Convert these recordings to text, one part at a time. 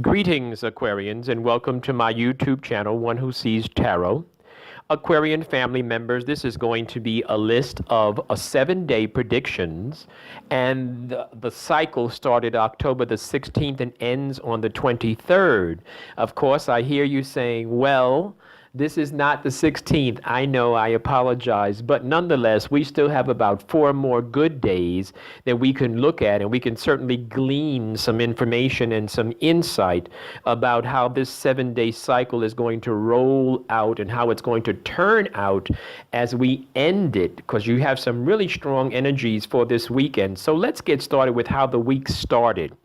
Greetings, Aquarians, and welcome to my YouTube channel, One Who Sees Tarot. Aquarian family members, this is going to be a list of 7-day predictions, and the cycle started October the 16th and ends on the 23rd. Of course, I hear you saying, well, this is not the 16th. I know, I apologize. But nonetheless, we still have about 4 more good days that we can look at, and we can certainly glean some information and some insight about how this 7-day cycle is going to roll out and how it's going to turn out as we end it, because you have some really strong energies for this weekend. So let's get started with how the week started.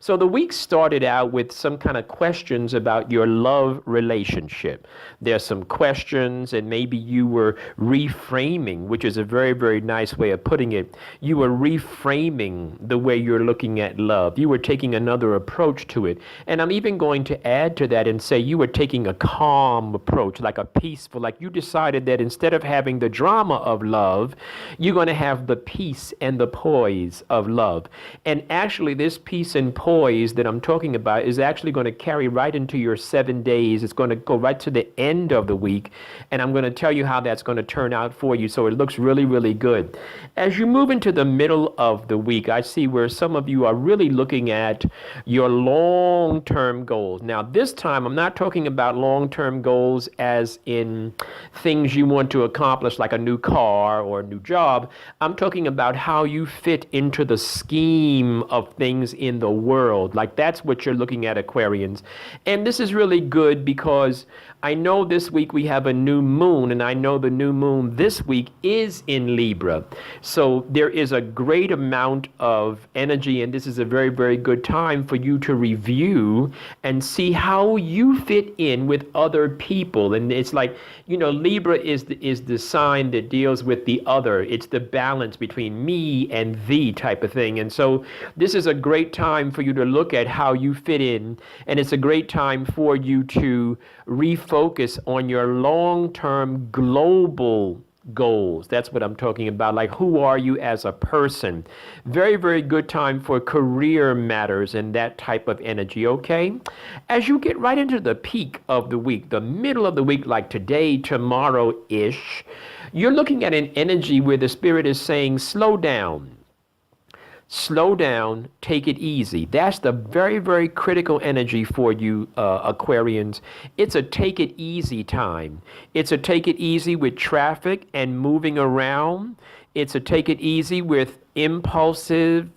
So the week started out with some kind of questions about your love relationship. There's some questions, and maybe you were reframing, which is a very, very nice way of putting it. You were reframing the way you're looking at love. You were taking another approach to it. And I'm even going to add to that and say you were taking a calm approach, like a peaceful, like you decided that instead of having the drama of love, you're going to have the peace and the poise of love. And actually, this peace and poise that I'm talking about is actually going to carry right into your 7 days. It's going to go right to the end of the week, and I'm going to tell you how that's going to turn out for you. So it looks really, really good. As you move into the middle of the week, I see where some of you are really looking at your long-term goals. Now, this time, I'm not talking about long-term goals as in things you want to accomplish, like a new car or a new job. I'm talking about how you fit into the scheme of things in the world. Like that's what you're looking at, Aquarians. And this is really good because I know this week we have a new moon, and I know the new moon this week is in Libra. So there is a great amount of energy, and this is a very, very good time for you to review and see how you fit in with other people. And it's like, Libra is the sign that deals with the other. It's the balance between me and thee type of thing. And so this is a great time for you to look at how you fit in, and it's a great time for you to refocus on your long-term global goals. That's what I'm talking about. Like, who are you as a person? Very, very good time for career matters and that type of energy, okay? As you get right into the peak of the week, the middle of the week, like today, tomorrow-ish, you're looking at an energy where the spirit is saying, slow down. Slow down, take it easy. That's the very, very critical energy for you, Aquarians. It's a take it easy time. It's a take it easy with traffic and moving around. It's a take it easy with impulsive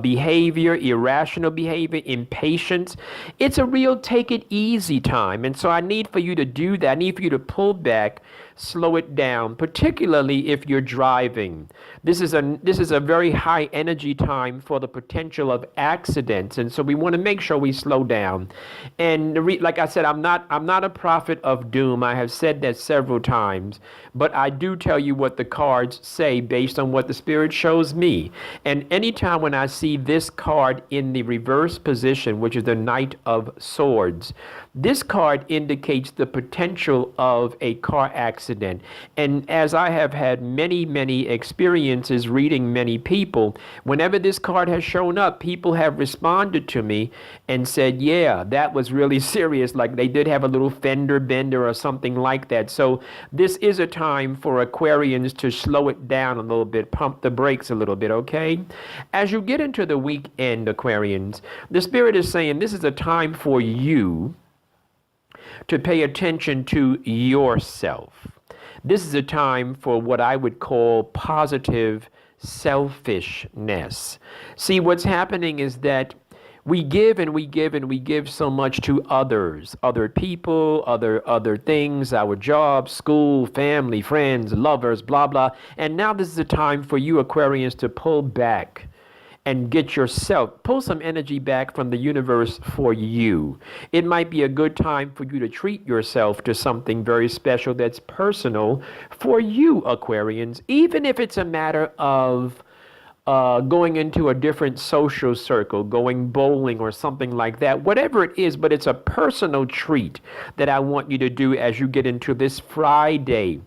behavior, irrational behavior, impatience. It's a real take it easy time. And so I need for you to do that. I need for you to pull back, slow it down, particularly if you're driving. This is a very high energy time for the potential of accidents, and so we want to make sure we slow down. And like I said, I'm not a prophet of doom. I have said that several times, but I do tell you what the cards say based on what the spirit shows me. And anytime when I see this card in the reverse position, which is the Knight of Swords, this card indicates the potential of a car accident. And as I have had many, many experiences reading many people, whenever this card has shown up, people have responded to me and said, yeah, that was really serious. Like they did have a little fender bender or something like that. So this is a time for Aquarians to slow it down a little bit, pump the brakes a little bit, okay? As you get into the weekend, Aquarians, the spirit is saying this is a time for you to pay attention to yourself. This is a time for what I would call positive selfishness. See, what's happening is that we give and we give and we give so much to others, other people, other things, our jobs, school, family, friends, lovers, blah, blah. And now this is a time for you, Aquarians, to pull back and pull some energy back from the universe for you. It might be a good time for you to treat yourself to something very special that's personal for you, Aquarians, even if it's a matter of going into a different social circle, going bowling or something like that, whatever it is, but it's a personal treat that I want you to do as you get into this Friday.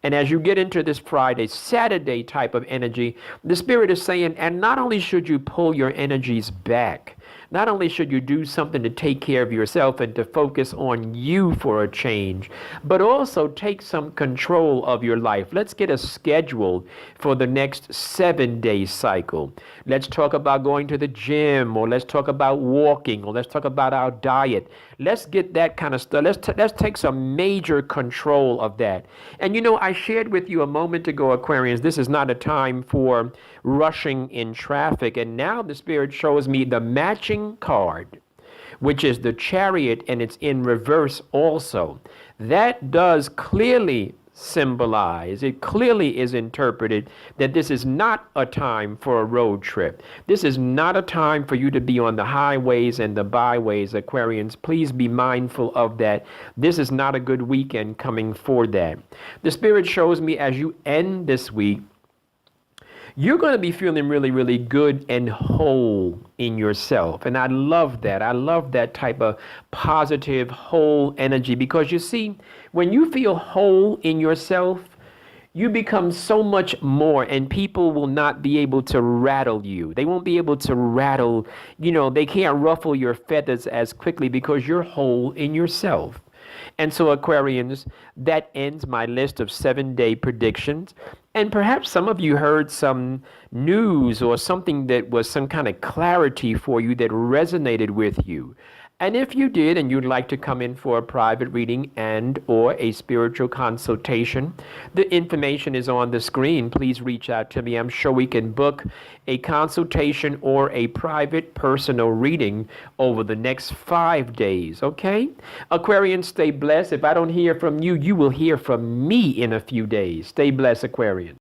And as you get into this Friday, Saturday type of energy, the Spirit is saying, and not only should you pull your energies back, Not only should you do something to take care of yourself and to focus on you for a change, but also take some control of your life. Let's get a schedule for the next 7-day cycle. Let's talk about going to the gym, or let's talk about walking, or let's talk about our diet. Let's get that kind of stuff. Let's take some major control of that. And I shared with you a moment ago, Aquarians, this is not a time for rushing in traffic. And now the Spirit shows me the matching card, which is the Chariot, and it's in reverse also. That does clearly symbolize, it clearly is interpreted that this is not a time for a road trip. This is not a time for you to be on the highways and the byways, Aquarians. Please be mindful of that. This is not a good weekend coming for that. The Spirit shows me as you end this week, you're going to be feeling really, really good and whole in yourself. And I love that. I love that type of positive, whole energy, because you see, when you feel whole in yourself, you become so much more, and people will not be able to rattle you. They won't be able to rattle, they can't ruffle your feathers as quickly because you're whole in yourself. And so, Aquarians, that ends my list of 7-day predictions. And perhaps some of you heard some news or something that was some kind of clarity for you that resonated with you. And if you did, and you'd like to come in for a private reading and or a spiritual consultation, the information is on the screen. Please reach out to me. I'm sure we can book a consultation or a private personal reading over the next 5 days, okay? Aquarians, stay blessed. If I don't hear from you, you will hear from me in a few days. Stay blessed, Aquarians.